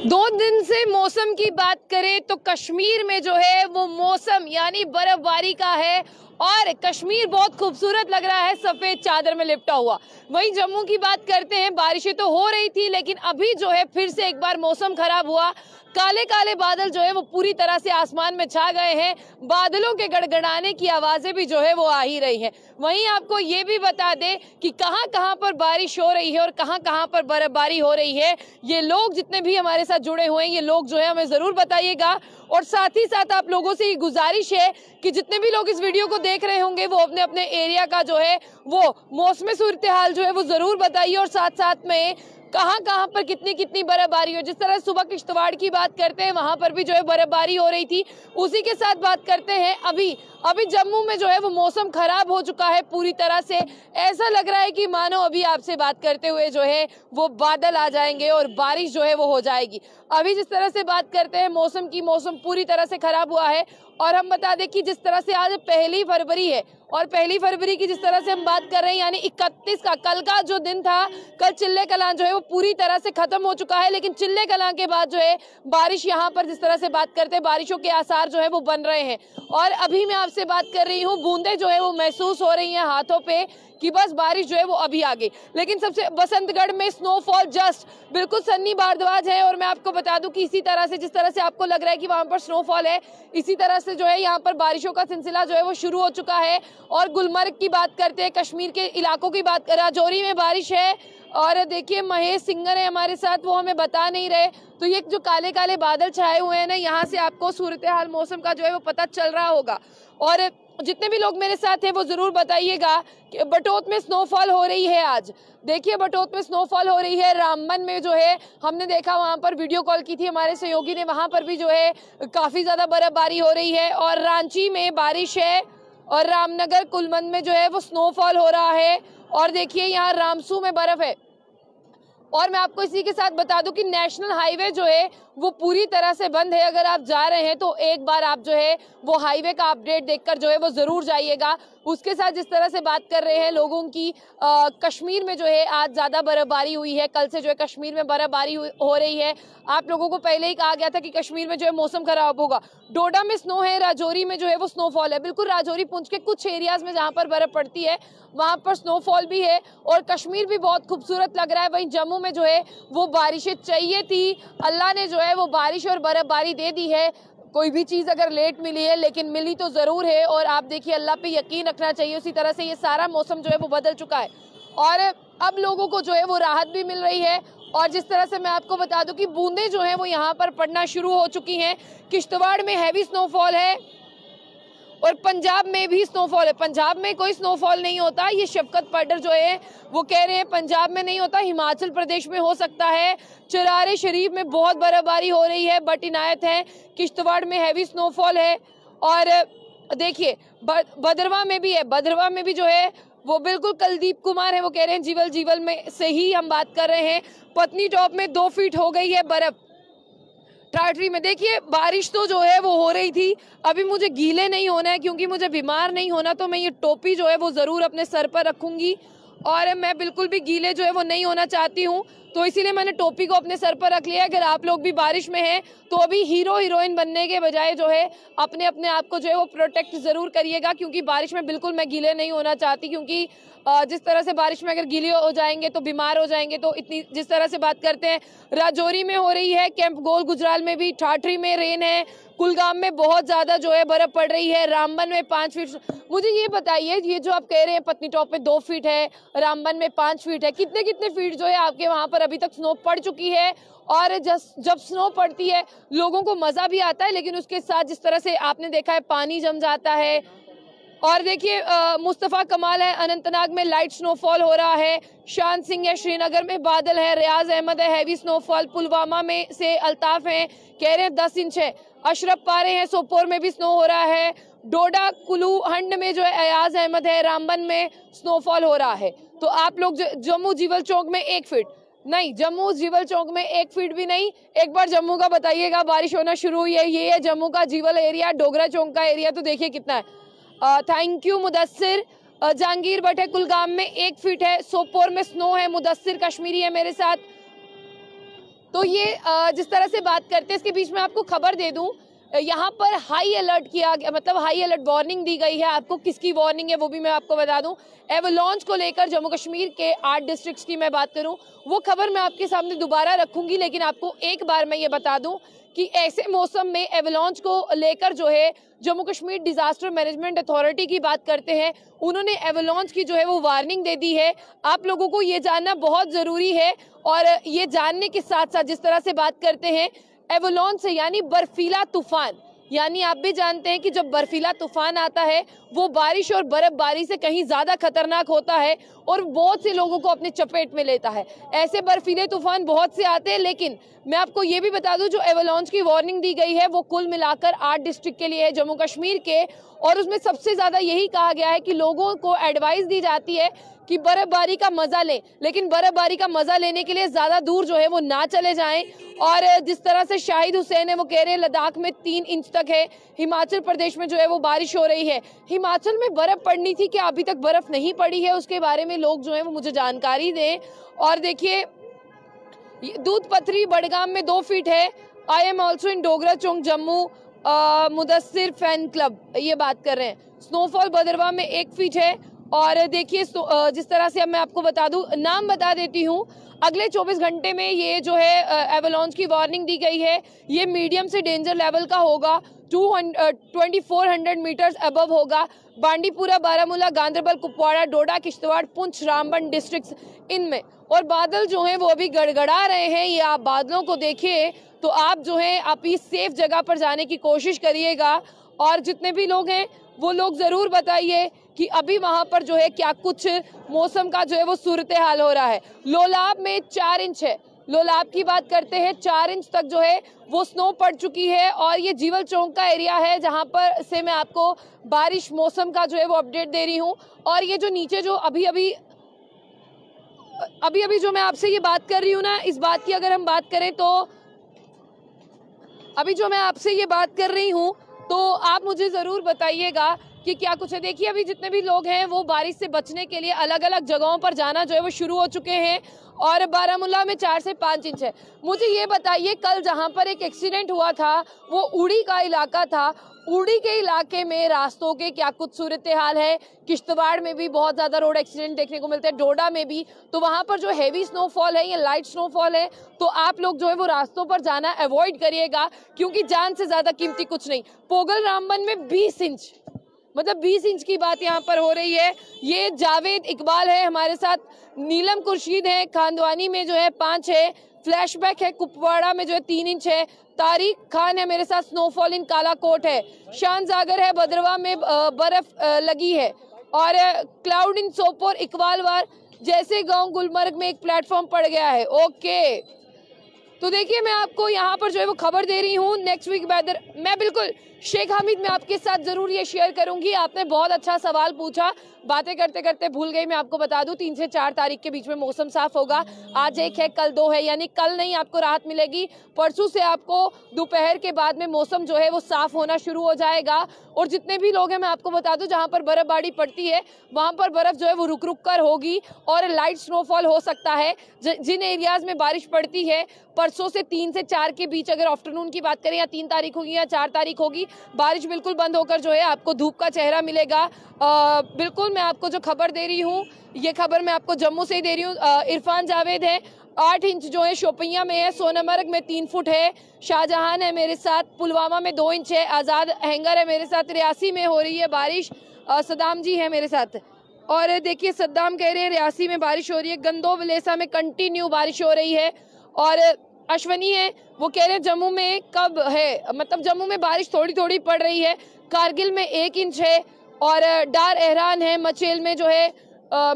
दो दिन से मौसम की बात करें तो कश्मीर में जो है वो मौसम यानी बर्फबारी का है और कश्मीर बहुत खूबसूरत लग रहा है सफेद चादर में लिपटा हुआ। वहीं जम्मू की बात करते हैं, बारिशें तो हो रही थी लेकिन अभी जो है फिर से एक बार मौसम खराब हुआ। काले काले बादल जो है वो पूरी तरह से आसमान में छा गए हैं। बादलों के गड़गड़ाने की आवाजें भी जो है वो आ ही रही हैं। वहीं आपको ये भी बता दें कि कहां कहां पर बारिश हो रही है और कहां कहां पर बर्फबारी हो रही है। ये लोग जितने भी हमारे साथ जुड़े हुए हैं, ये लोग जो है हमें जरूर बताइएगा। और साथ ही साथ आप लोगों से ये गुजारिश है कि जितने भी लोग इस वीडियो को देख रहे होंगे वो अपने अपने एरिया का जो है वो मौसमी सूरत हाल जो है वो जरूर बताइए और साथ साथ में कहां कहां पर कितनी कितनी बर्फबारी हो। जिस तरह सुबह किश्तवाड़ की बात करते हैं वहां पर भी जो है बर्फबारी हो रही थी, उसी के साथ बात करते हैं अभी जम्मू में जो है वो मौसम खराब हो चुका है पूरी तरह से। ऐसा लग रहा है कि मानो अभी आपसे बात करते हुए जो है वो बादल आ जाएंगे और बारिश जो है वो हो जाएगी। अभी जिस तरह से बात करते हैं मौसम की, मौसम पूरी तरह से खराब हुआ है। और हम बता दें कि जिस तरह से आज 1 फरवरी है और 1 फरवरी की जिस तरह से हम बात कर रहे हैं यानी 31 का कल का जो दिन था, कल चिल्ले कलां जो है वो पूरी तरह से खत्म हो चुका है। लेकिन चिल्ले कलां के बाद जो है बारिश, यहाँ पर जिस तरह से बात करते हैं बारिशों के आसार जो है वो बन रहे हैं। और अभी मैं आपसे बात कर रही हूँ, बूंदे जो है वो महसूस हो रही हैं हाथों पे कि बस बारिश जो है वो अभी आ गई। लेकिन सबसे बसंतगढ़ में स्नोफॉल जस्ट बिल्कुल सन्नी भारद्वाज है। और मैं आपको बता दूं कि इसी तरह से जिस तरह से आपको लग रहा है कि वहां पर स्नोफॉल है, इसी तरह से जो है यहाँ पर बारिशों का सिलसिला जो है वो शुरू हो चुका है। और गुलमर्ग की बात करते हैं, कश्मीर के इलाकों की बात, राजौरी में बारिश है। और देखिए महेश सिंगर है हमारे साथ, वो हमें बता नहीं रहे। तो ये जो काले काले बादल छाए हुए हैं ना, यहाँ से आपको सूरत हाल मौसम का जो है वो पता चल रहा होगा। और जितने भी लोग मेरे साथ हैं वो जरूर बताइएगा कि बटोत में स्नोफॉल हो रही है आज। देखिए बटोत में स्नोफॉल हो रही है। रामबन में जो है हमने देखा, वहां पर वीडियो कॉल की थी हमारे सहयोगी ने, वहां पर भी जो है काफी ज्यादा बर्फबारी हो रही है। और रांची में बारिश है और रामनगर कुलमंद में जो है वो स्नोफॉल हो रहा है। और देखिए यहाँ रामसू में बर्फ है। और मैं आपको इसी के साथ बता दूं कि नेशनल हाईवे जो है वो पूरी तरह से बंद है। अगर आप जा रहे हैं तो एक बार आप जो है वो हाईवे का अपडेट देखकर जो है वो जरूर जाइएगा। उसके साथ जिस तरह से बात कर रहे हैं लोगों की, कश्मीर में जो है आज ज्यादा बर्फबारी हुई है। कल से जो है कश्मीर में बर्फबारी हो रही है। आप लोगों को पहले ही कहा गया था कि कश्मीर में जो है मौसम खराब होगा। डोडा में स्नो है, राजौरी में जो है वो स्नोफॉल है। बिल्कुल राजौरी पुंछ के कुछ एरियाज में जहां पर बर्फ पड़ती है वहां पर स्नोफॉल भी है और कश्मीर भी बहुत खूबसूरत लग रहा है। वहीं जम्मू में जो है वो बारिशें चाहिए थी, अल्लाह ने जो है वो बारिश और बर्फबारी दे दी है। कोई भी चीज अगर लेट मिली है लेकिन मिली तो जरूर है। और आप देखिए अल्लाह पे यकीन रखना चाहिए। उसी तरह से ये सारा मौसम जो है वो बदल चुका है और अब लोगों को जो है वो राहत भी मिल रही है। और जिस तरह से मैं आपको बता दूं कि बूंदे जो है वो यहाँ पर पड़ना शुरू हो चुकी हैं। किश्तवाड़ में हैवी स्नोफॉल है और पंजाब में भी स्नोफॉल है। पंजाब में कोई स्नोफॉल नहीं होता, ये शफकत पाडर जो है वो कह रहे हैं पंजाब में नहीं होता, हिमाचल प्रदेश में हो सकता है। चरारे शरीफ में बहुत बर्फबारी हो रही है, बट इनायत है। किश्तवाड़ में हैवी स्नोफॉल है। और देखिए भद्रवाह में भी है, भद्रवाह में भी जो है वो बिल्कुल कुलदीप कुमार है, वो कह रहे हैं जीवल जीवल में से ही हम बात कर रहे हैं। पत्नी टॉप में 2 फीट हो गई है बर्फ। ठाठरी में देखिए बारिश तो जो है वो हो रही थी। अभी मुझे गीले नहीं होना है क्योंकि मुझे बीमार नहीं होना, तो मैं ये टोपी जो है वो जरूर अपने सर पर रखूंगी। और मैं बिल्कुल भी गीले जो है वो नहीं होना चाहती हूँ, तो इसीलिए मैंने टोपी को अपने सर पर रख लिया। अगर आप लोग भी बारिश में हैं तो अभी हीरो हीरोइन बनने के बजाय जो है अपने अपने आप को जो है वो प्रोटेक्ट जरूर करिएगा, क्योंकि बारिश में बिल्कुल मैं गीले नहीं होना चाहती। क्योंकि जिस तरह से बारिश में अगर गीले हो जाएंगे तो बीमार हो जाएंगे। तो इतनी जिस तरह से बात करते हैं, राजौरी में हो रही है, कैंप गोल गुजराल में भी, ठाठरी में रेन है, कुलगाम में बहुत ज्यादा जो है बर्फ पड़ रही है, रामबन में 5 फीट। मुझे ये बताइए, ये जो आप कह रहे हैं पत्नी टॉप में 2 फीट है, रामबन में 5 फीट है, कितने कितने फीट जो है आपके वहां पर अभी तक स्नो पड़ चुकी है? और जब स्नो पड़ती है लोगों को मजा भी आता है, लेकिन उसके साथ जिस तरह से आपने देखा है पानी जम जाता है। और देखिए मुस्तफा कमाल है, अनंतनाग में लाइट स्नोफॉल हो रहा है। शान सिंह है, श्रीनगर में बादल है। रियाज अहमद है, हैवी स्नोफॉल। पुलवामा में से अल्ताफ है, कह रहे हैं 10 इंच है। अशरफ पारे हैं, सोपोर में भी स्नो हो रहा है। डोडा कुलू हंड में जो है अयाज अहमद है, रामबन में स्नोफॉल हो रहा है। तो आप लोग जम्मू जीवल चौक में 1 फीट नहीं, जम्मू जीवल चौक में 1 फीट भी नहीं। एक बार जम्मू का बताइएगा, बारिश होना शुरू हुई है। ये है जम्मू का जीवल एरिया, डोगरा चौक का एरिया, तो देखिए कितना है। Thank you Mudassir. जहांगीर भट्ट है, कुलगाम में 1 फीट है। सोपोर में स्नो है। मुदस्सिर कश्मीरी है मेरे साथ। तो ये जिस तरह से बात करते हैं, इसके बीच में आपको खबर दे दूं, यहाँ पर हाई अलर्ट किया गया, मतलब हाई अलर्ट वार्निंग दी गई है। आपको किसकी वार्निंग है वो भी मैं आपको बता दूं। एवलांच को लेकर जम्मू कश्मीर के 8 डिस्ट्रिक्ट्स की मैं बात करूं, वो खबर मैं आपके सामने दोबारा रखूंगी, लेकिन आपको एक बार मैं ये बता दूं कि ऐसे मौसम में एवलांच को लेकर जो है Jammu Kashmir disaster management authority की बात करते हैं, उन्होंने एवलांच की जो है वो वार्निंग दे दी है। आप लोगों को ये जानना बहुत जरूरी है, और ये जानने के साथ साथ जिस तरह से बात करते हैं एवलांच से, यानी बर्फीला तूफान, यानी आप भी जानते हैं कि जब बर्फीला तूफान आता है वो बारिश और बर्फबारी से कहीं ज्यादा खतरनाक होता है और बहुत से लोगों को अपने चपेट में लेता है। ऐसे बर्फीले तूफान बहुत से आते हैं, लेकिन मैं आपको ये भी बता दूं जो एवलांच की वार्निंग दी गई है वो कुल मिलाकर 8 डिस्ट्रिक्ट के लिए है जम्मू कश्मीर के, और उसमें सबसे ज्यादा यही कहा गया है कि लोगों को एडवाइस दी जाती है कि बर्फबारी का मजा लें, लेकिन बर्फबारी का मजा लेने के लिए ज्यादा दूर जो है वो ना चले जाएं। और जिस तरह से शाहिद हुसैन है वो कह रहे हैं लद्दाख में 3 इंच तक है, हिमाचल प्रदेश में जो है वो बारिश हो रही है। हिमाचल में बर्फ पड़नी थी, क्या अभी तक बर्फ नहीं पड़ी है, उसके बारे में लोग जो है वो मुझे जानकारी दें। और देखिए दूध पथरी बड़गाम में 2 फीट है। I am also in Dogra Chowk Jammu Mudassir fan club, ये बात कर रहे हैं। स्नोफॉल भदरवा में 1 फीट है। और देखिए जिस तरह से अब मैं आपको बता दूं, नाम बता देती हूँ, अगले 24 घंटे में ये जो है एवलांच की वार्निंग दी गई है, ये मीडियम से डेंजर लेवल का होगा, 2400 मीटर्स अबव होगा। बांडीपुरा, बारामूला, गांदरबल, कुपवाड़ा, डोडा, किश्तवाड़, पुंछ, रामबन डिस्ट्रिक्ट्स इनमें। और बादल जो हैं वो अभी गड़गड़ा रहे हैं, ये आप बादलों को देखिए तो आप जो है आप इस सेफ जगह पर जाने की कोशिश करिएगा। और जितने भी लोग हैं वो लोग जरूर बताइए कि अभी वहां पर जो है क्या कुछ मौसम का जो है वो सूरत हाल हो रहा है। लोलाब में 4 इंच है, लोलाब की बात करते हैं, 4 इंच तक जो है वो स्नो पड़ चुकी है। और ये जीवल चौक का एरिया है जहां पर से मैं आपको बारिश मौसम का जो है वो अपडेट दे रही हूँ। और ये जो नीचे जो अभी अभी जो मैं आपसे ये बात कर रही हूँ ना, इस बात की अगर हम बात करें तो अभी जो मैं आपसे ये बात कर रही हूँ तो आप मुझे जरूर बताइएगा कि क्या कुछ है। देखिए अभी जितने भी लोग हैं वो बारिश से बचने के लिए अलग अलग जगहों पर जाना जो है वो शुरू हो चुके हैं। और बारामूला में 4 से 5 इंच है। मुझे ये बताइए, कल जहां पर एक एक्सीडेंट हुआ था वो उड़ी का इलाका था, उड़ी के इलाके में रास्तों के क्या कुछ सूरत हाल है। किश्तवाड़ में भी बहुत ज्यादा रोड एक्सीडेंट देखने को मिलते हैं, डोडा में भी। तो वहां पर जो हैवी स्नोफॉल है या लाइट स्नोफॉल है, तो आप लोग जो है वो रास्तों पर जाना अवॉइड करिएगा, क्योंकि जान से ज्यादा कीमती कुछ नहीं। पोगल रामबन में 20 इंच, मतलब 20 इंच की बात यहाँ पर हो रही है। ये जावेद इकबाल है हमारे साथ, नीलम खुर्शीद है, खानदवानी में जो है 5 है, फ्लैशबैक है, कुपवाड़ा में जो है 3 इंच है, तारिक खान है मेरे साथ, स्नोफॉल इन कालाकोट है, शान जागर है, भद्रवा में बर्फ लगी है। और क्लाउड इन सोपोर, इकबालवार जैसे गांव गुलमर्ग में एक प्लेटफॉर्म पड़ गया है। ओके, तो देखिए मैं आपको यहाँ पर जो है वो खबर दे रही हूँ नेक्स्ट वीक वेदर। मैं बिल्कुल शेख हामिद में आपके साथ जरूर ये शेयर करूंगी। आपने बहुत अच्छा सवाल पूछा, बातें करते करते भूल गई। मैं आपको बता दूं 3 से 4 तारीख के बीच में मौसम साफ होगा। आज 1 है, कल 2 है, यानी कल नहीं आपको राहत मिलेगी, परसों से आपको दोपहर के बाद में मौसम जो है वो साफ होना शुरू हो जाएगा। और जितने भी लोग हैं मैं आपको बता दूं जहां पर बर्फबारी पड़ती है वहां पर बर्फ जो है वो रुक रुक कर होगी और लाइट स्नोफॉल हो सकता है। जिन एरियाज में बारिश पड़ती है परसों से 3 से 4 के बीच, अगर आफ्टरनून की बात करें, या 3 तारीख होगी या 4 तारीख होगी, बारिश बिल्कुल बंद होकर जो है आपको धूप का चेहरा मिलेगा। बिल्कुल मैं आपको जो खबर दे रही हूँ, ये खबर मैं आपको जम्मू से ही दे रही हूँ। इरफान जावेद है, 8 इंच जो है शोपिया में है, सोनमर्ग में 3 फुट है, शाहजहां है मेरे साथ, पुलवामा में 2 इंच है, आजाद हैंगर है मेरे साथ, रियासी में हो रही है बारिश, सद्दाम जी है मेरे साथ। और देखिए सद्दाम कह रहे हैं रियासी में बारिश हो रही है, गंदो वलेसा में कंटिन्यू बारिश हो रही है। और अश्वनी है, वो कह रहे हैं जम्मू में कब है, मतलब जम्मू में बारिश थोड़ी थोड़ी पड़ रही है। कारगिल में 1 इंच है। और डार एहरान है, मचेल में जो है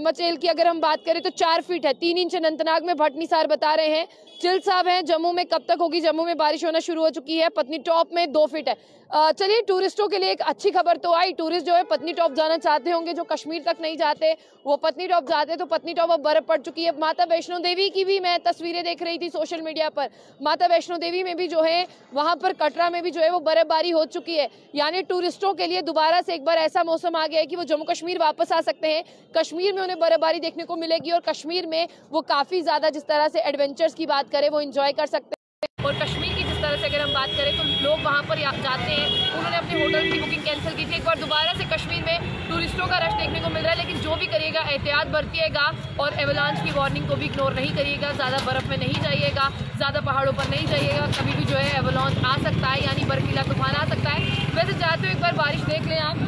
मचेल की अगर हम बात करें तो 4 फीट है, 3 इंच अनंतनाग में, भटनी सार बता रहे हैं। चिल साहब हैं, जम्मू में कब तक होगी, जम्मू में बारिश होना शुरू हो चुकी है, पत्नी टॉप में 2 फीट है। चलिए टूरिस्टों के लिए एक अच्छी खबर तो आई, टूरिस्ट जो है पत्नी टॉप जाना चाहते होंगे, जो कश्मीर तक नहीं जाते वो पत्नी टॉप जाते, तो पत्नी टॉप अब बर्फ पड़ चुकी है। माता वैष्णो देवी की भी मैं तस्वीरें देख रही थी सोशल मीडिया पर, माता वैष्णो देवी में भी जो है वहां पर कटरा में भी जो है वो बर्फबारी हो चुकी है। यानी टूरिस्टों के लिए दोबारा से एक बार ऐसा मौसम आ गया है कि वो जम्मू कश्मीर वापस आ सकते हैं। कश्मीर कश्मीर में उन्हें बर्फबारी देखने को मिलेगी और कश्मीर में वो काफ़ी ज़्यादा जिस तरह से एडवेंचर्स की बात करें वो इंजॉय कर सकते हैं। और कश्मीर की जिस तरह से अगर हम बात करें तो लोग वहाँ पर जाते हैं, उन्होंने अपने होटल की बुकिंग कैंसिल की थी। एक बार दोबारा से कश्मीर में टूरिस्टों का रश देखने को मिल रहा है, लेकिन जो भी करिएगा एहतियात बरतिएगा और एवलांच की वार्निंग को भी इग्नोर नहीं करिएगा। ज़्यादा बर्फ़ में नहीं जाइएगा, ज़्यादा पहाड़ों पर नहीं जाइएगा, कभी भी जो है एवलांच आ सकता है, यानी बर्फीला तूफान आ सकता है। वैसे चाहते हो एक बार बारिश देख लें आप।